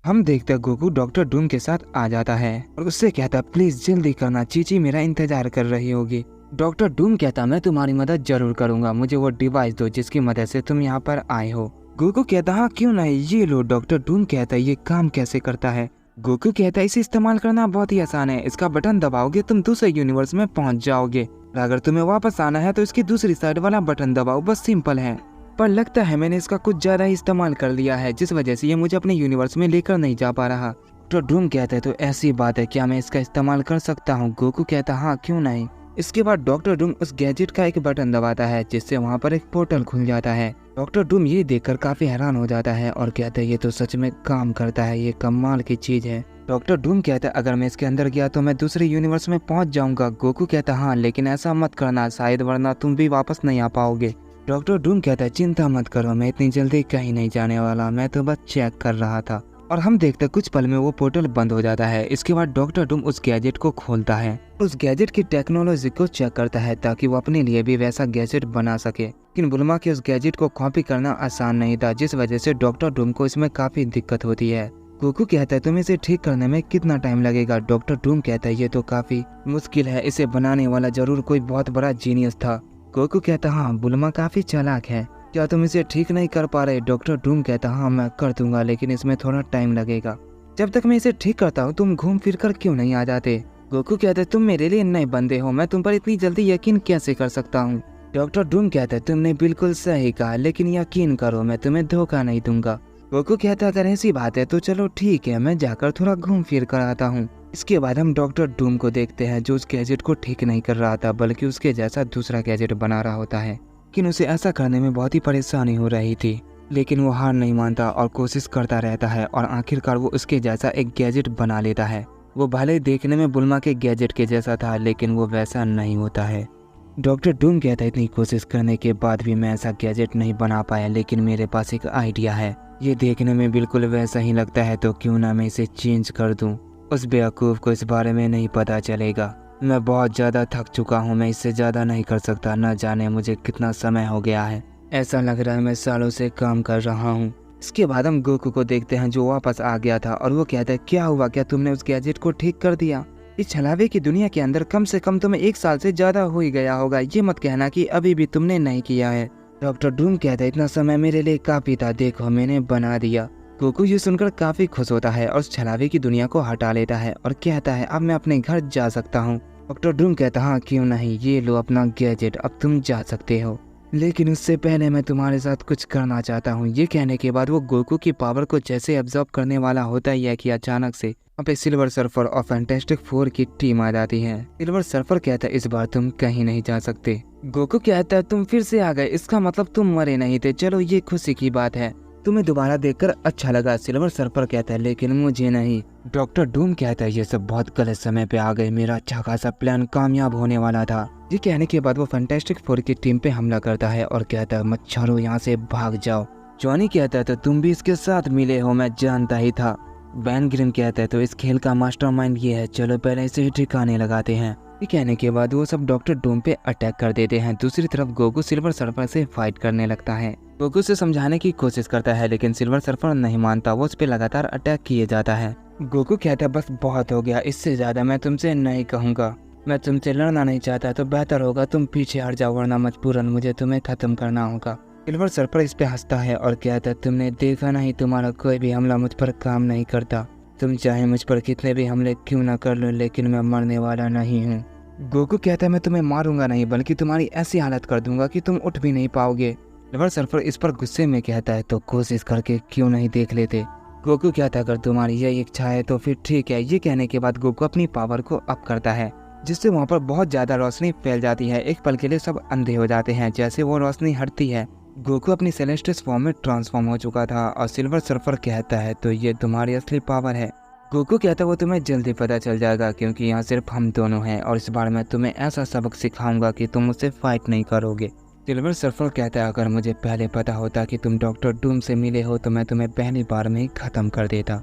हम देखते हैं गोकू डॉक्टर डूम के साथ आ जाता है और उससे कहता है प्लीज जल्दी करना, चीची मेरा इंतजार कर रही होगी। डॉक्टर डूम कहता मैं तुम्हारी मदद जरूर करूंगा, मुझे वो डिवाइस दो जिसकी मदद से तुम यहाँ पर आए हो। गोकू कहता हाँ क्यों नहीं, ये लो। डॉक्टर डूम कहता है ये काम कैसे करता है। गोकू कहता है इसे इस्तेमाल करना बहुत ही आसान है, इसका बटन दबाओगे तुम दूसरे यूनिवर्स में पहुंच जाओगे, और अगर तुम्हें वापस आना है तो इसकी दूसरी साइड वाला बटन दबाओ, बस सिंपल है। पर लगता है मैंने इसका कुछ ज्यादा ही इस्तेमाल कर लिया है, जिस वजह से ये मुझे अपने यूनिवर्स में लेकर नहीं जा पा रहा। डॉक्टर डूम कहते हैं तो ऐसी बात है, क्या मैं इसका इस्तेमाल कर सकता हूँ? गोकू कहता हाँ क्यों नहीं। इसके बाद डॉक्टर डूम उस गैजेट का एक बटन दबाता है जिससे वहाँ पर एक पोर्टल खुल जाता है। डॉक्टर डूम ये देखकर काफी हैरान हो जाता है और कहता है ये तो सच में काम करता है, ये कमाल की चीज है। डॉक्टर डूम कहता है अगर मैं इसके अंदर गया तो मैं दूसरे यूनिवर्स में पहुंच जाऊंगा। गोकू कहता हाँ लेकिन ऐसा मत करना, शायद वरना तुम भी वापस नहीं आ पाओगे। डॉक्टर डूम कहता है चिंता मत करो, मैं इतनी जल्दी कहीं नहीं जाने वाला, मैं तो बस चेक कर रहा था। और हम देखते कुछ पल में वो पोर्टल बंद हो जाता है। इसके बाद डॉक्टर डूम उस गैजेट को खोलता है, उस गैजेट की टेक्नोलॉजी को चेक करता है ताकि वो अपने लिए भी वैसा गैजेट बना सके। लेकिन बुल्मा के उस गैजेट को कॉपी करना आसान नहीं था, जिस वजह से डॉक्टर डूम को इसमें काफी दिक्कत होती है। गोकू कहता है तुम्हें इसे ठीक करने में कितना टाइम लगेगा? डॉक्टर डूम कहता है ये तो काफी मुश्किल है, इसे बनाने वाला जरूर कोई बहुत बड़ा जीनियस था। गोकू कहता हाँ बुल्मा काफी चालाक है, क्या तुम इसे ठीक नहीं कर पा रहे? डॉक्टर डूम कहता हाँ मैं कर दूंगा लेकिन इसमें थोड़ा टाइम लगेगा, जब तक मैं इसे ठीक करता हूँ तुम घूम फिर कर क्यों नहीं आ जाते? गोकू कहता है तुम मेरे लिए नए बंदे हो, मैं तुम पर इतनी जल्दी यकीन कैसे कर सकता हूँ? डॉक्टर डूम कहता है तुमने बिल्कुल सही कहा, लेकिन यकीन करो मैं तुम्हें धोखा नहीं दूंगा। गोकू कहता है अगर ऐसी बात है तो चलो ठीक है, मैं जाकर थोड़ा घूम फिर कर आता हूँ। इसके बाद हम डॉक्टर डूम को देखते हैं जो उस गैजेट को ठीक नहीं कर रहा था, बल्कि उसके जैसा दूसरा गैजेट बना रहा होता है। लेकिन उसे ऐसा करने में बहुत ही परेशानी हो रही थी, लेकिन वो हार नहीं मानता और कोशिश करता रहता है और आखिरकार वो उसके जैसा एक गैजेट बना लेता है। वो भले देखने में बुल्मा के गैजेट के जैसा था, लेकिन वो वैसा नहीं होता है। डॉक्टर डूम कहता है इतनी कोशिश करने के बाद भी मैं ऐसा गैजेट नहीं बना पाया, लेकिन मेरे पास एक आइडिया है, ये देखने में बिल्कुल वैसा ही लगता है, तो क्यों ना मैं इसे चेंज कर दूं। उस बेवकूफ़ को इस बारे में नहीं पता चलेगा। मैं बहुत ज़्यादा थक चुका हूँ, मैं इससे ज़्यादा नहीं कर सकता, न जाने मुझे कितना समय हो गया है, ऐसा लग रहा है मैं सालों से काम कर रहा हूँ। इसके बाद हम गोकू को देखते हैं जो वापस आ गया था और वो कहता है क्या हुआ, क्या तुमने उस गैजेट को ठीक कर दिया? इस छलावे की दुनिया के अंदर कम से कम तुम्हें 1 साल से ज़्यादा हो ही गया होगा, ये मत कहना कि अभी भी तुमने नहीं किया है। डॉक्टर डूम कहता है इतना समय मेरे लिए काफ़ी था, देखो मैंने बना दिया। गोकू ये सुनकर काफ़ी खुश होता है और उस छलावे की दुनिया को हटा लेता है और कहता है अब मैं अपने घर जा सकता हूँ। डॉक्टर डूम कहता हाँ क्यों नहीं, ये लो अपना गैजेट, अब तुम जा सकते हो, लेकिन उससे पहले मैं तुम्हारे साथ कुछ करना चाहता हूँ। ये कहने के बाद वो गोकू की पावर को जैसे एब्जॉर्ब करने वाला होता ही है कि अचानक से वहाँ पे सिल्वर सर्फर और फैंटास्टिक फोर की टीम आ जाती है। सिल्वर सर्फर कहता है इस बार तुम कहीं नहीं जा सकते। गोकू कहता है तुम फिर से आ गए, इसका मतलब तुम मरे नहीं थे, चलो ये खुशी की बात है, तुम्हें दोबारा देखकर अच्छा लगा। सिल्वर सर्फर कहता है लेकिन मुझे नहीं। डॉक्टर डूम कहता है ये सब बहुत गलत समय पे आ गए, मेरा अच्छा खासा प्लान कामयाब होने वाला था। ये कहने के बाद वो फैंटास्टिक फोर की टीम पे हमला करता है और कहता है मच्छरों यहाँ से भाग जाओ। जॉनी कहता है तो तुम भी इसके साथ मिले हो, मैं जानता ही था। वैन ग्रिन कहता है तो इस खेल का मास्टरमाइंड ये है, चलो पहले इसे ठिकाने लगाते हैं। ये कहने के बाद वो सब डॉक्टर डूम पे अटैक कर देते हैं। दूसरी तरफ गोकू सिल्वर सर्फर से फाइट करने लगता है। गोकू से समझाने की कोशिश करता है लेकिन सिल्वर सर्फर नहीं मानता, वो उस पे लगातार अटैक किए जाता है। गोकू कहता है बस बहुत हो गया, इससे ज्यादा मैं तुमसे नहीं कहूँगा, मैं तुमसे लड़ना नहीं चाहता, तो बेहतर होगा तुम पीछे हट जाओ, वरना मजबूरन मुझे तुम्हें खत्म करना होगा। सिल्वर सर्फर इस पे हंसता है और कहता है तुमने देखा नहीं, तुम्हारा कोई भी हमला मुझ पर काम नहीं करता, तुम चाहे मुझ पर कितने भी हमले क्यों ना कर लो, लेकिन मैं मरने वाला नहीं हूँ। गोकू कहता है मैं तुम्हें मारूंगा नहीं, बल्कि तुम्हारी ऐसी हालत कर दूंगा कि तुम उठ भी नहीं पाओगे। सिल्वर सर्फर इस पर गुस्से में कहता है तो कोशिश करके क्यों नहीं देख लेते। गोकू कहता है अगर तुम्हारी यही इच्छा है तो फिर ठीक है। ये कहने के बाद गोकू अपनी पावर को अप करता है, जिससे वहाँ पर बहुत ज़्यादा रोशनी फैल जाती है। एक पल के लिए सब अंधे हो जाते हैं। जैसे वो रोशनी हटती है, गोकू अपनी सेलेस्टियस फॉर्म में ट्रांसफॉर्म हो चुका था और सिल्वर सर्फर कहता है तो ये तुम्हारी असली पावर है। गोकू कहता है वो तुम्हें जल्दी पता चल जाएगा, क्योंकि यहाँ सिर्फ हम दोनों हैं और इस बार मैं तुम्हें ऐसा सबक सिखाऊंगा कि तुम मुझसे फाइट नहीं करोगे। सिल्वर सर्फर कहता है अगर मुझे पहले पता होता कि तुम डॉक्टर डूम से मिले हो तो मैं तुम्हें पहली बार में ही खत्म कर देता,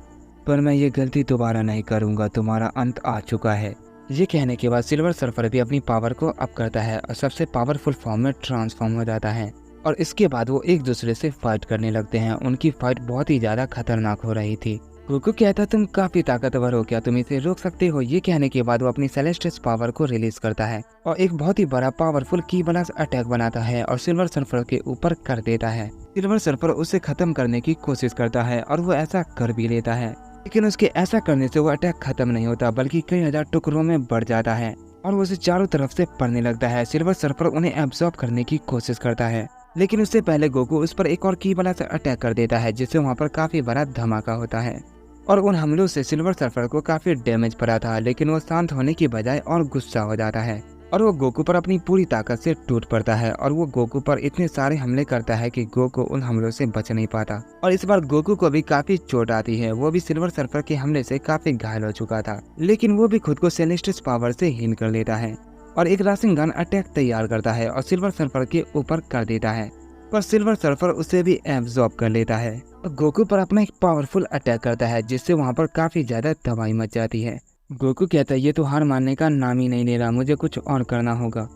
पर मैं ये गलती दोबारा नहीं करूँगा, तुम्हारा अंत आ चुका है। ये कहने के बाद सिल्वर सर्फर भी अपनी पावर को अप करता है और सबसे पावरफुल फॉर्म में ट्रांसफॉर्म हो जाता है और इसके बाद वो एक दूसरे से फाइट करने लगते हैं। उनकी फाइट बहुत ही ज़्यादा खतरनाक हो रही थी। गोकू कहता तुम काफी ताकतवर हो, क्या तुम इसे रोक सकते हो? ये कहने के बाद वो अपनी सेलेस्टियस पावर को रिलीज करता है और एक बहुत ही बड़ा पावरफुल की ब्लास्ट अटैक बनाता है और सिल्वर सर्फर के ऊपर कर देता है। सिल्वर सर्फर उसे खत्म करने की कोशिश करता है और वो ऐसा कर भी लेता है, लेकिन उसके ऐसा करने से वो अटैक खत्म नहीं होता बल्कि कई हजार टुकड़ों में बढ़ जाता है और वो उसे चारों तरफ से पड़ने लगता है। सिल्वर सर्फर उन्हें एब्जॉर्ब करने की कोशिश करता है, लेकिन उससे पहले गोकू उस पर एक और की ब्लास्ट अटैक कर देता है, जिससे वहाँ पर काफी बड़ा धमाका होता है और उन हमलों से सिल्वर सर्फर को काफी डैमेज पड़ा था, लेकिन वो शांत होने की बजाय और गुस्सा हो जाता है और वो गोकू पर अपनी पूरी ताकत से टूट पड़ता है और वो गोकू पर इतने सारे हमले करता है कि गोकू उन हमलों से बच नहीं पाता और इस बार गोकू को भी काफी चोट आती है। वो भी सिल्वर सर्फर के हमले से काफी घायल हो चुका था, लेकिन वो भी खुद को सेलेस्टियस पावर से हील कर लेता है और एक राशिंग गन अटैक तैयार करता है और सिल्वर सर्फर के ऊपर कर देता है, पर सिल्वर सर्फर उसे भी एब्जॉर्ब कर लेता है और गोकू पर अपना एक पावरफुल अटैक करता है, जिससे वहाँ पर काफी ज्यादा तबाही मच जाती है। गोकू कहता है ये तो हार मानने का नाम ही नहीं ले रहा, मुझे कुछ और करना होगा।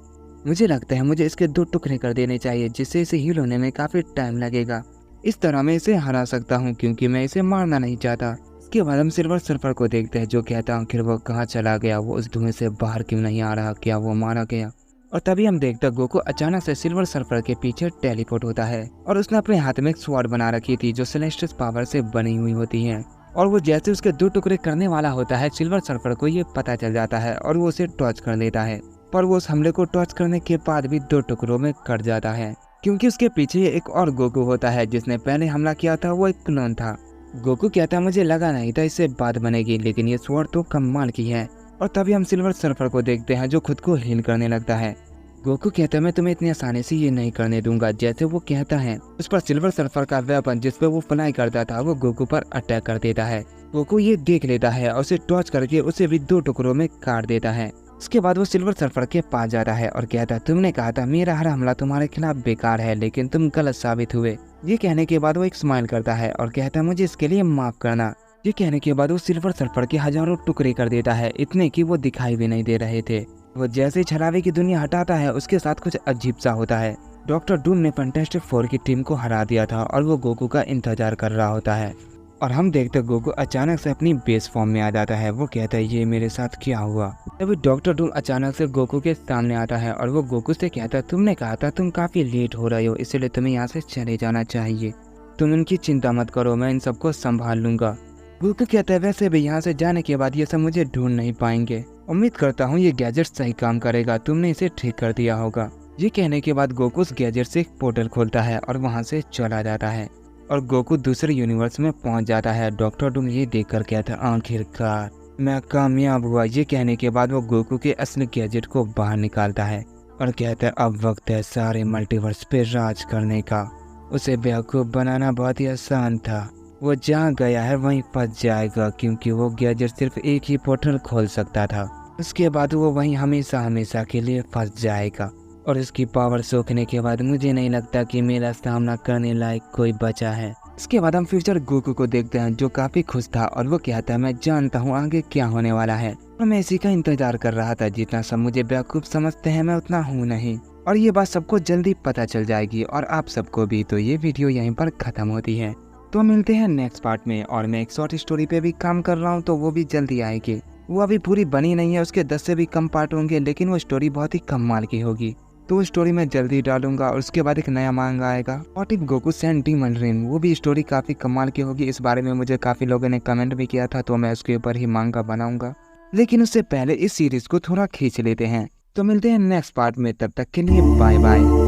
मुझे लगता है मुझे इसके 2 टुकड़े कर देने चाहिए, जिससे इसे हील होने में काफी टाइम लगेगा। इस तरह मैं इसे हरा सकता हूँ क्योंकि मैं इसे मारना नहीं चाहता। इसके बाद हम सिल्वर सर्फर को देखते हैं जो कहता है आखिर वो कहाँ चला गया, वो उस धुएं से बाहर क्यों नहीं आ रहा, क्या वो मारा गया? और तभी हम देखते हैं गोकू अचानक से सिल्वर सर्फर के पीछे टेलीपोर्ट होता है और उसने अपने हाथ में एक स्वॉर्ड बना रखी थी जो सेलेस्टियस पावर से बनी हुई होती है और वो जैसे उसके 2 टुकड़े करने वाला होता है, सिल्वर सर्फर को ये पता चल जाता है और वो उसे टॉर्च कर लेता है, पर वो उस हमले को टॉर्च करने के बाद भी 2 टुकड़ों में कट जाता है क्योंकि उसके पीछे एक और गोकू होता है जिसने पहले हमला किया था। वो एक क्लोन था। गोकू कहता है मुझे लगा नहीं था इससे बात बनेगी, लेकिन ये स्वॉर्ड तो कमाल की है। और तभी हम सिल्वर सर्फर को देखते हैं जो खुद को हील करने लगता है। गोकू कहता है मैं तुम्हें इतनी आसानी से ये नहीं करने दूंगा। जैसे वो कहता है उस पर सिल्वर सर्फर का वेपन जिस पर वो फ्लाई करता था वो गोकू पर अटैक कर देता है। गोकू ये देख लेता है और उसे टॉर्च करके उसे भी 2 टुकड़ों में काट देता है। उसके बाद वो सिल्वर सर्फर के पास जाता है और कहता है तुमने कहा था मेरा हर हमला तुम्हारे खिलाफ बेकार है, लेकिन तुम गलत साबित हुए। ये कहने के बाद वो एक स्माइल करता है और कहता है मुझे इसके लिए माफ करना। ये कहने के बाद वो सिल्वर सर्फर के हजारों टुकड़े कर देता है, इतने कि वो दिखाई भी नहीं दे रहे थे। वो जैसे ही छलावे की दुनिया हटाता है उसके साथ कुछ अजीब सा होता है। डॉक्टर डूम ने फैंटास्टिक 4 की टीम को हरा दिया था और वो गोकू का इंतजार कर रहा होता है और हम देखते गोकू अचानक से अपनी बेस फॉर्म में आ जाता है। वो कहता है ये मेरे साथ क्या हुआ? तभी डॉक्टर डूम अचानक से गोकू के सामने आता है और वो गोकू से कहता है तुमने कहा था तुम काफी लेट हो रहे हो, इसलिए तुम्हें यहाँ से चले जाना चाहिए। तुम इनकी चिंता मत करो, मैं इन सबको संभाल लूंगा। गोकू कहता है वैसे भी यहाँ से जाने के बाद ये सब मुझे ढूंढ नहीं पाएंगे। उम्मीद करता हूँ ये गैजेट सही काम करेगा, तुमने इसे ठीक कर दिया होगा। ये कहने के बाद गोकू उस गैजेट से एक पोर्टल खोलता है और वहाँ से चला जाता है और गोकू दूसरे यूनिवर्स में पहुँच जाता है। डॉक्टर डूम ये देखकर कहता है आखिरकार मैं कामयाब हुआ। ये कहने के बाद वो गोकू के असली गैजेट को बाहर निकालता है और कहता है अब वक्त है सारे मल्टीवर्स पे राज करने का। उसे बेवकूफ़ बनाना बहुत ही आसान था। वो जहाँ गया है वहीं फंस जाएगा क्योंकि वो गैजेट सिर्फ एक ही पोर्टल खोल सकता था। उसके बाद वो वहीं हमेशा हमेशा के लिए फंस जाएगा और इसकी पावर सोखने के बाद मुझे नहीं लगता कि मेरा सामना करने लायक कोई बचा है। इसके बाद हम फ्यूचर गोकू को देखते हैं जो काफी खुश था और वो कहता है मैं जानता हूँ आगे क्या होने वाला है और मैं इसी का इंतजार कर रहा था। जितना सब मुझे बेवकूफ समझते हैं मैं उतना हूँ नहीं और ये बात सबको जल्दी पता चल जाएगी और आप सबको भी। तो ये वीडियो यहीं पर खत्म होती है। तो मिलते हैं नेक्स्ट पार्ट में और मैं एक शॉर्ट स्टोरी पे भी काम कर रहा हूँ तो वो भी जल्दी आएगी। वो अभी पूरी बनी नहीं है, उसके 10 से भी कम पार्ट होंगे, लेकिन वो स्टोरी बहुत ही कमाल की होगी। तो वो स्टोरी मैं जल्दी डालूंगा और उसके बाद एक नया मांगा आएगा what if Goku sent demon rain. वो भी स्टोरी काफी कमाल की होगी। इस बारे में मुझे काफी लोगों ने कमेंट भी किया था तो मैं उसके ऊपर ही मांगा बनाऊंगा, लेकिन उससे पहले इस सीरीज को थोड़ा खींच लेते हैं। तो मिलते हैं नेक्स्ट पार्ट में, तब तक के लिए बाय बाय।